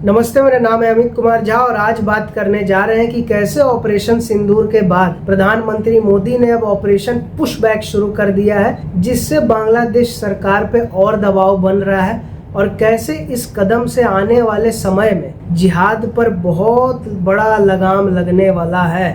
नमस्ते, मेरा नाम है अमित कुमार झा और आज बात करने जा रहे हैं कि कैसे ऑपरेशन सिंदूर के बाद प्रधानमंत्री मोदी ने अब ऑपरेशन पुशबैक शुरू कर दिया है, जिससे बांग्लादेश सरकार पे और दबाव बन रहा है और कैसे इस कदम से आने वाले समय में जिहाद पर बहुत बड़ा लगाम लगने वाला है।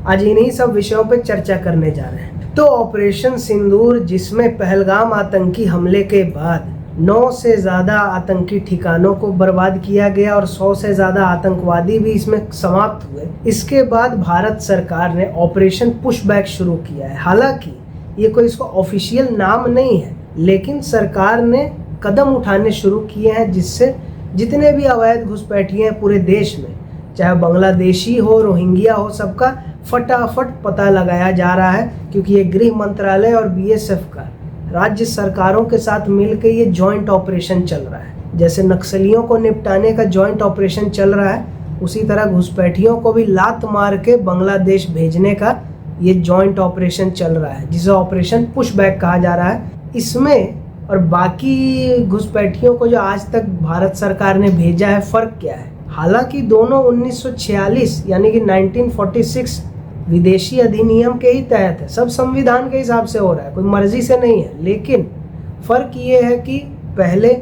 आज इन्हीं सब विषयों पर चर्चा करने जा रहे हैं। तो ऑपरेशन सिंदूर, जिसमें पहलगाम आतंकी हमले के बाद 9 से ज़्यादा आतंकी ठिकानों को बर्बाद किया गया और 100 से ज़्यादा आतंकवादी भी इसमें समाप्त हुए, इसके बाद भारत सरकार ने ऑपरेशन पुशबैक शुरू किया है। हालांकि ये कोई इसको ऑफिशियल नाम नहीं है, लेकिन सरकार ने कदम उठाने शुरू किए हैं जिससे जितने भी अवैध घुसपैठिए हैं पूरे देश में, चाहे बांग्लादेशी हो, रोहिंग्या हो, सबका फटाफट पता लगाया जा रहा है। क्योंकि ये गृह मंत्रालय और BSF का राज्य सरकारों के साथ मिलकर ये जॉइंट ऑपरेशन चल रहा है। जैसे नक्सलियों को निपटाने का जॉइंट ऑपरेशन चल रहा है, उसी तरह घुसपैठियों को भी लात मार के बांग्लादेश भेजने का ये जॉइंट ऑपरेशन चल रहा है, जिसे ऑपरेशन पुशबैक कहा जा रहा है। इसमें और बाकी घुसपैठियों को जो आज तक भारत सरकार ने भेजा है, फ़र्क क्या है? हालांकि दोनों 1946 यानी कि 1946 विदेशी अधिनियम के ही तहत है, सब संविधान के हिसाब से हो रहा है, कोई मर्जी से नहीं है। लेकिन फ़र्क ये है कि पहले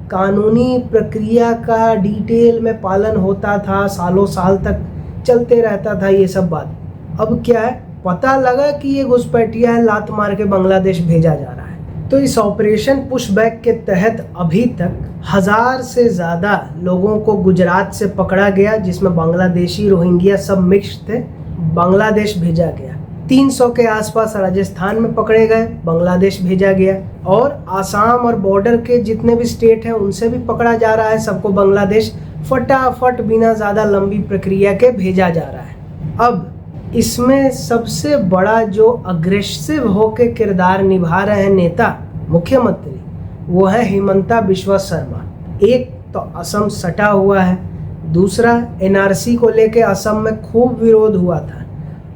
कानूनी प्रक्रिया का डिटेल में पालन होता था, सालों साल तक चलते रहता था ये सब बात। अब क्या है, पता लगा कि ये घुसपैठिया है, लात मार के बांग्लादेश भेजा जा रहा है। तो इस ऑपरेशन पुशबैक के तहत अभी तक 1000 से ज़्यादा लोगों को गुजरात से पकड़ा गया, जिसमें बांग्लादेशी, रोहिंग्या सब मिक्स थे, बांग्लादेश भेजा गया। 300 के आसपास राजस्थान में पकड़े गए, बांग्लादेश भेजा गया। और आसाम और बॉर्डर के जितने भी स्टेट हैं उनसे भी पकड़ा जा रहा है, सबको बांग्लादेश फटाफट बिना ज़्यादा लंबी प्रक्रिया के भेजा जा रहा है। अब इसमें सबसे बड़ा जो अग्रेसिव होकर किरदार निभा रहे हैं नेता, मुख्यमंत्री, वो है हिमंता बिस्वा शर्मा। एक तो असम सटा हुआ है, दूसरा NRC को लेके असम में खूब विरोध हुआ था,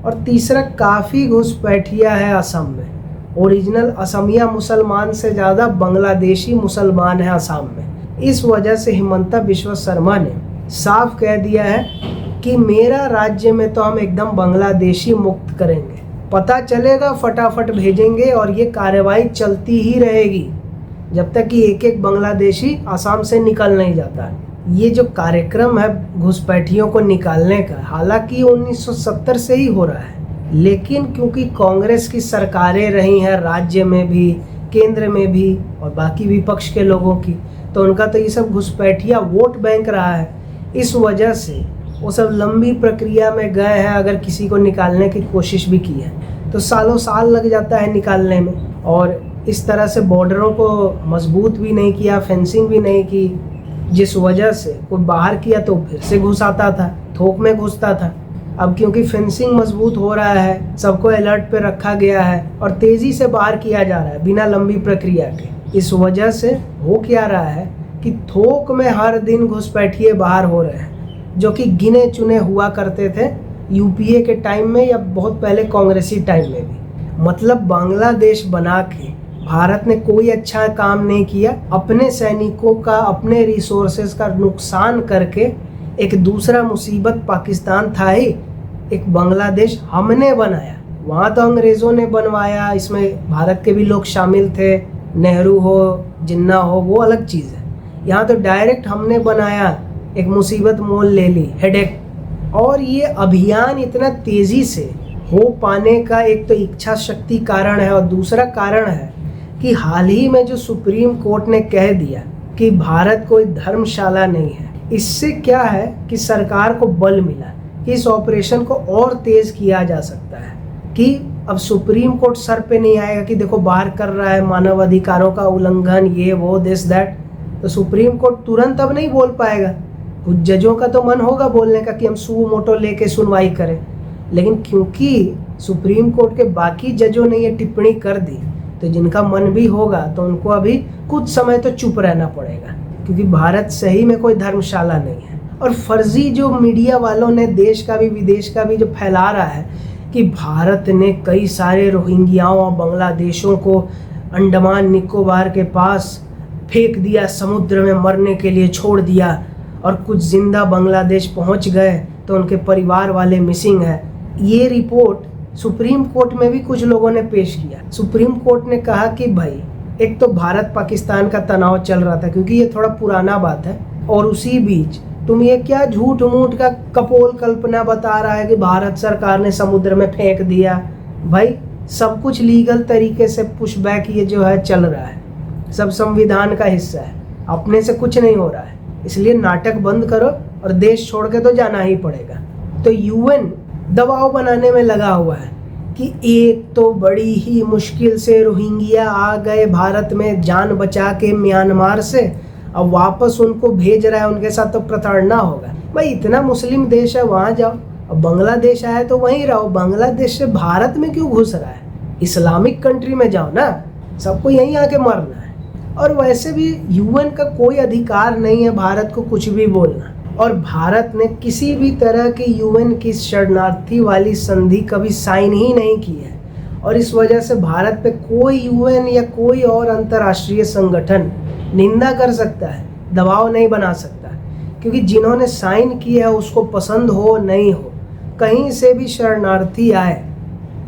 और तीसरा काफ़ी घुसपैठिया है असम में। ओरिजिनल असमिया मुसलमान से ज़्यादा बांग्लादेशी मुसलमान है असम में। इस वजह से हिमंता बिस्वा शर्मा ने साफ कह दिया है कि मेरा राज्य में तो हम एकदम बांग्लादेशी मुक्त करेंगे, पता चलेगा फटाफट भेजेंगे, और ये कार्रवाई चलती ही रहेगी जब तक कि एक एक बांग्लादेशी असम से निकल नहीं जाता। ये जो कार्यक्रम है घुसपैठियों को निकालने का, हालांकि 1970 से ही हो रहा है, लेकिन क्योंकि कांग्रेस की सरकारें रही हैं राज्य में भी, केंद्र में भी, और बाकी विपक्ष के लोगों की, तो उनका तो ये सब घुसपैठिया वोट बैंक रहा है। इस वजह से वो सब लंबी प्रक्रिया में गए हैं। अगर किसी को निकालने की कोशिश भी की है तो सालों साल लग जाता है निकालने में। और इस तरह से बॉर्डरों को मजबूत भी नहीं किया, फेंसिंग भी नहीं की, जिस वजह से कोई बाहर किया तो फिर से घुस आता था, थोक में घुसता था। अब क्योंकि फेंसिंग मजबूत हो रहा है, सबको अलर्ट पे रखा गया है और तेज़ी से बाहर किया जा रहा है बिना लंबी प्रक्रिया के। इस वजह से हो क्या रहा है कि थोक में हर दिन घुसपैठिए बाहर हो रहे हैं, जो कि गिने चुने हुआ करते थे UPA के टाइम में या बहुत पहले कांग्रेसी टाइम में भी। मतलब बांग्लादेश बना के भारत ने कोई अच्छा काम नहीं किया, अपने सैनिकों का, अपने रिसोर्सेज का नुकसान करके। एक दूसरा मुसीबत पाकिस्तान था ही, एक बांग्लादेश हमने बनाया। वहाँ तो अंग्रेज़ों ने बनवाया, इसमें भारत के भी लोग शामिल थे, नेहरू हो, जिन्ना हो, वो अलग चीज़ है। यहाँ तो डायरेक्ट हमने बनाया, एक मुसीबत मोल ले ली, हेडेक। और ये अभियान इतना तेज़ी से हो पाने का एक तो इच्छा शक्ति कारण है, और दूसरा कारण है कि हाल ही में जो सुप्रीम कोर्ट ने कह दिया कि भारत कोई धर्मशाला नहीं है, इससे क्या है कि सरकार को बल मिला कि इस ऑपरेशन को और तेज़ किया जा सकता है। कि अब सुप्रीम कोर्ट सर पे नहीं आएगा कि देखो बाहर कर रहा है, मानव अधिकारों का उल्लंघन, ये वो, दिस दैट। तो सुप्रीम कोर्ट तुरंत अब नहीं बोल पाएगा। कुछ जजों का तो मन होगा बोलने का कि हम सू मोटो लेके सुनवाई करें, लेकिन क्योंकि सुप्रीम कोर्ट के बाकी जजों ने ये टिप्पणी कर दी, तो जिनका मन भी होगा तो उनको अभी कुछ समय तो चुप रहना पड़ेगा, क्योंकि भारत सही में कोई धर्मशाला नहीं है। और फर्जी जो मीडिया वालों ने देश का भी विदेश का भी जो फैला रहा है कि भारत ने कई सारे रोहिंग्याओं और बांग्लादेशों को अंडमान निकोबार के पास फेंक दिया, समुद्र में मरने के लिए छोड़ दिया, और कुछ जिंदा बांग्लादेश पहुंच गए तो उनके परिवार वाले मिसिंग है। ये रिपोर्ट सुप्रीम कोर्ट में भी कुछ लोगों ने पेश किया। सुप्रीम कोर्ट ने कहा कि भाई एक तो भारत पाकिस्तान का तनाव चल रहा था, क्योंकि ये थोड़ा पुराना बात है, और उसी बीच तुम ये क्या झूठ मूठ का कपोल कल्पना बता रहा है कि भारत सरकार ने समुद्र में फेंक दिया। भाई सब कुछ लीगल तरीके से पुशबैक ये जो है चल रहा है, सब संविधान का हिस्सा है, अपने से कुछ नहीं हो रहा है। इसलिए नाटक बंद करो और देश छोड़ के तो जाना ही पड़ेगा। तो यूएन दबाव बनाने में लगा हुआ है कि एक तो बड़ी ही मुश्किल से रोहिंग्या आ गए भारत में जान बचा के म्यांमार से, अब वापस उनको भेज रहा है, उनके साथ तो प्रताड़ना होगा। भाई इतना मुस्लिम देश है, वहाँ जाओ। अब बांग्लादेश आया तो वहीं रहो, बांग्लादेश से भारत में क्यों घुस रहा है? इस्लामिक कंट्री में जाओ ना, सबको यहीं आके मरना है। और वैसे भी यूएन का कोई अधिकार नहीं है भारत को कुछ भी बोलना, और भारत ने किसी भी तरह की यूएन की शरणार्थी वाली संधि कभी साइन ही नहीं की है, और इस वजह से भारत पे कोई यूएन या कोई और अंतर्राष्ट्रीय संगठन निंदा कर सकता है, दबाव नहीं बना सकता, क्योंकि जिन्होंने साइन किया है उसको पसंद हो नहीं हो, कहीं से भी शरणार्थी आए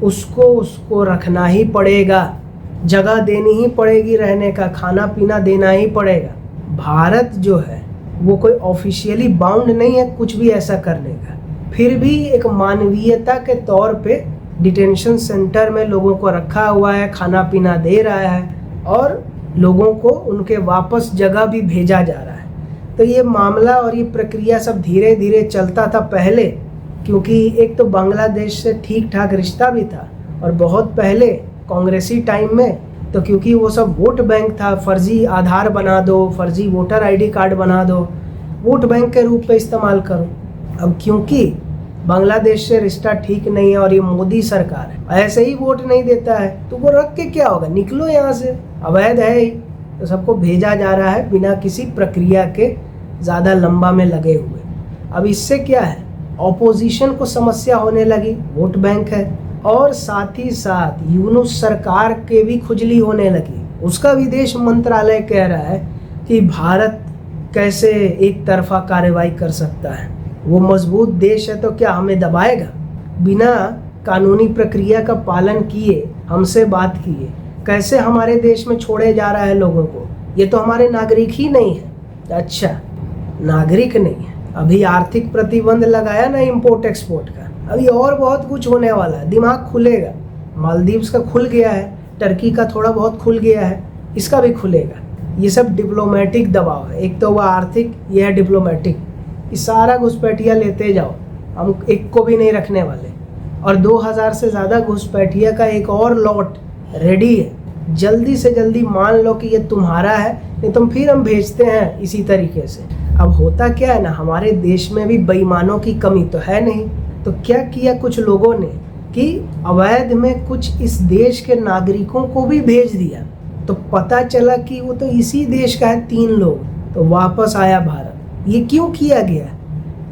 उसको रखना ही पड़ेगा, जगह देनी ही पड़ेगी, रहने का खाना पीना देना ही पड़ेगा। भारत जो है वो कोई ऑफिशियली बाउंड नहीं है कुछ भी ऐसा करने का, फिर भी एक मानवीयता के तौर पे डिटेंशन सेंटर में लोगों को रखा हुआ है, खाना पीना दे रहा है, और लोगों को उनके वापस जगह भी भेजा जा रहा है। तो ये मामला और ये प्रक्रिया सब धीरे धीरे चलता था पहले, क्योंकि एक तो बांग्लादेश से ठीक ठाक रिश्ता भी था, और बहुत पहले कांग्रेसी टाइम में तो क्योंकि वो सब वोट बैंक था, फर्जी आधार बना दो, फर्जी वोटर आईडी कार्ड बना दो, वोट बैंक के रूप में इस्तेमाल करो। अब क्योंकि बांग्लादेश से रिश्ता ठीक नहीं है और ये मोदी सरकार है, ऐसे ही वोट नहीं देता है, तो वो रख के क्या होगा, निकलो यहाँ से, अवैध है ही। तो सबको भेजा जा रहा है बिना किसी प्रक्रिया के ज़्यादा लंबा में लगे हुए। अब इससे क्या है, ऑपोजिशन को समस्या होने लगी, वोट बैंक है, और साथ ही साथ यूनुस सरकार के भी खुजली होने लगी। उसका विदेश मंत्रालय कह रहा है कि भारत कैसे एक तरफा कार्रवाई कर सकता है, वो मजबूत देश है तो क्या हमें दबाएगा, बिना कानूनी प्रक्रिया का पालन किए, हमसे बात किए, कैसे हमारे देश में छोड़े जा रहा है लोगों को, ये तो हमारे नागरिक ही नहीं है। अच्छा नागरिक नहीं है, अभी आर्थिक प्रतिबंध लगाया ना इंपोर्ट एक्सपोर्ट का, अभी और बहुत कुछ होने वाला है, दिमाग खुलेगा। मालदीव्स का खुल गया है, टर्की का थोड़ा बहुत खुल गया है, इसका भी खुलेगा। ये सब डिप्लोमेटिक दबाव है, एक तो वह आर्थिक, यह है डिप्लोमेटिक। ये सारा घुसपैठिया लेते जाओ, हम एक को भी नहीं रखने वाले, और 2000 से ज़्यादा घुसपैठिया का एक और लॉट रेडी है। जल्दी से जल्दी मान लो कि ये तुम्हारा है, नहीं तो फिर हम भेजते हैं इसी तरीके से। अब होता क्या है ना, हमारे देश में भी बेईमानों की कमी तो है नहीं, तो क्या किया कुछ लोगों ने कि अवैध में कुछ इस देश के नागरिकों को भी भेज दिया। तो पता चला कि वो तो इसी देश का है, 3 लोग, तो वापस आया भारत। ये क्यों किया गया,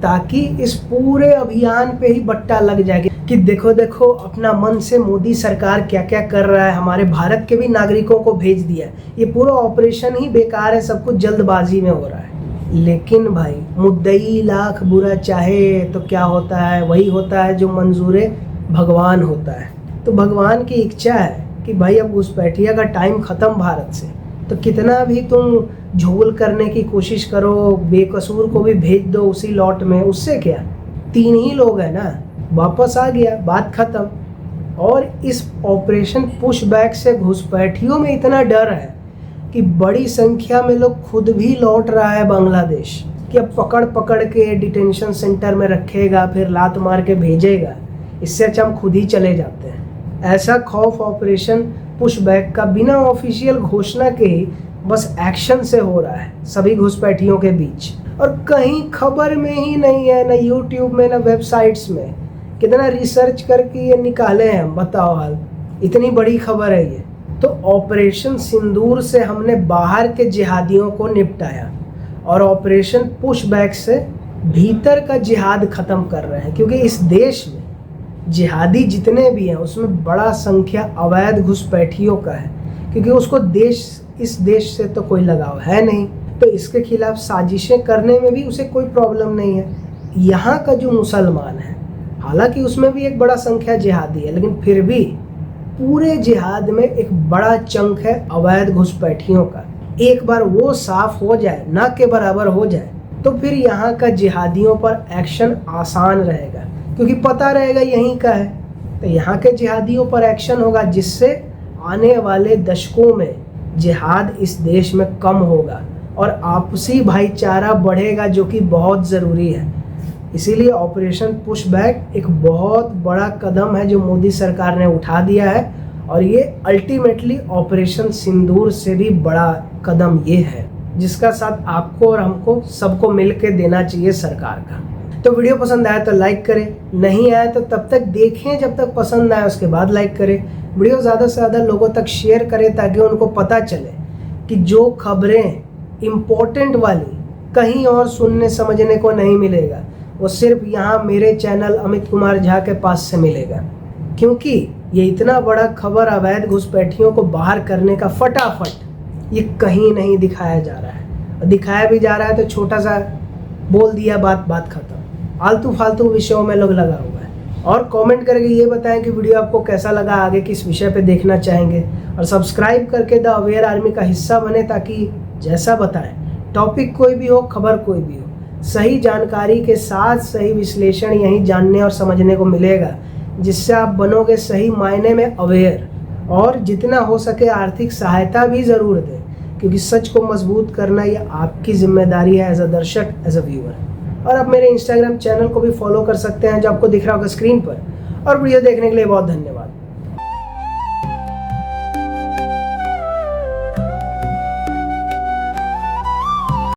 ताकि इस पूरे अभियान पे ही बट्टा लग जाएगा कि देखो देखो अपना मन से मोदी सरकार क्या क्या कर रहा है, हमारे भारत के भी नागरिकों को भेज दिया, ये पूरा ऑपरेशन ही बेकार है, सब कुछ जल्दबाजी में हो रहा है। लेकिन भाई मुद्दई लाख बुरा चाहे तो क्या होता है, वही होता है जो मंजूरे भगवान होता है। तो भगवान की इच्छा है कि भाई अब घुसपैठिया का टाइम ख़त्म भारत से, तो कितना भी तुम झोल करने की कोशिश करो, बेकसूर को भी भेज दो उसी लॉट में, उससे क्या, 3 ही लोग हैं ना, वापस आ गया, बात ख़त्म। और इस ऑपरेशन पुशबैक से घुसपैठियों में इतना डर है कि बड़ी संख्या में लोग खुद भी लौट रहा है बांग्लादेश, कि अब पकड़ पकड़ के डिटेंशन सेंटर में रखेगा, फिर लात मार के भेजेगा, इससे अच्छा हम खुद ही चले जाते हैं। ऐसा खौफ ऑपरेशन पुशबैक का बिना ऑफिशियल घोषणा के ही बस एक्शन से हो रहा है सभी घुसपैठियों के बीच, और कहीं खबर में ही नहीं है, ना यूट्यूब में ना वेबसाइट्स में। कितना रिसर्च करके ये निकाले हैं, बताओ हाल, इतनी बड़ी खबर है ये। तो ऑपरेशन सिंदूर से हमने बाहर के जिहादियों को निपटाया, और ऑपरेशन पुशबैक से भीतर का जिहाद ख़त्म कर रहे हैं, क्योंकि इस देश में जिहादी जितने भी हैं उसमें बड़ा संख्या अवैध घुसपैठियों का है, क्योंकि उसको इस देश से तो कोई लगाव है नहीं। तो इसके खिलाफ साजिशें करने में भी उसे कोई प्रॉब्लम नहीं है। यहाँ का जो मुसलमान है, हालांकि उसमें भी एक बड़ा संख्या जिहादी है, लेकिन फिर भी पूरे जिहाद में एक बड़ा चंक है अवैध घुसपैठियों का। एक बार वो साफ हो जाए, ना के बराबर हो जाए, तो फिर यहाँ का जिहादियों पर एक्शन आसान रहेगा, क्योंकि पता रहेगा यहीं का है। तो यहाँ के जिहादियों पर एक्शन होगा, जिससे आने वाले दशकों में जिहाद इस देश में कम होगा और आपसी भाईचारा बढ़ेगा, जो कि बहुत ज़रूरी है। इसीलिए ऑपरेशन पुशबैक एक बहुत बड़ा कदम है जो मोदी सरकार ने उठा दिया है, और ये अल्टीमेटली ऑपरेशन सिंदूर से भी बड़ा कदम ये है, जिसका साथ आपको और हमको सबको मिल के देना चाहिए सरकार का। तो वीडियो पसंद आया तो लाइक करें, नहीं आया तो तब तक देखें जब तक पसंद आए, उसके बाद लाइक करें। वीडियो ज़्यादा से ज़्यादा लोगों तक शेयर करें, ताकि उनको पता चले कि जो खबरें इम्पोर्टेंट वाली कहीं और सुनने समझने को नहीं मिलेगा, वो सिर्फ यहाँ मेरे चैनल अमित कुमार झा के पास से मिलेगा। क्योंकि ये इतना बड़ा खबर अवैध घुसपैठियों को बाहर करने का फटाफट ये कहीं नहीं दिखाया जा रहा है, और दिखाया भी जा रहा है तो छोटा सा बोल दिया, बात खत्म। आलतू फालतू विषयों में लोग लगा हुआ है। और कमेंट करके ये बताएं कि वीडियो आपको कैसा लगा, आगे किस विषय पे देखना चाहेंगे, और सब्सक्राइब करके द अवेयर आर्मी का हिस्सा बने, ताकि जैसा बताएं टॉपिक कोई भी हो, खबर कोई भी हो, सही जानकारी के साथ सही विश्लेषण यहीं जानने और समझने को मिलेगा, जिससे आप बनोगे सही मायने में अवेयर। और जितना हो सके आर्थिक सहायता भी ज़रूर दें, क्योंकि सच को मजबूत करना ये आपकी जिम्मेदारी है एज अ दर्शक, एज अ व्यूअर। और आप मेरे इंस्टाग्राम चैनल को भी फॉलो कर सकते हैं, जो आपको दिख रहा होगा स्क्रीन पर। और वीडियो देखने के लिए बहुत धन्यवाद।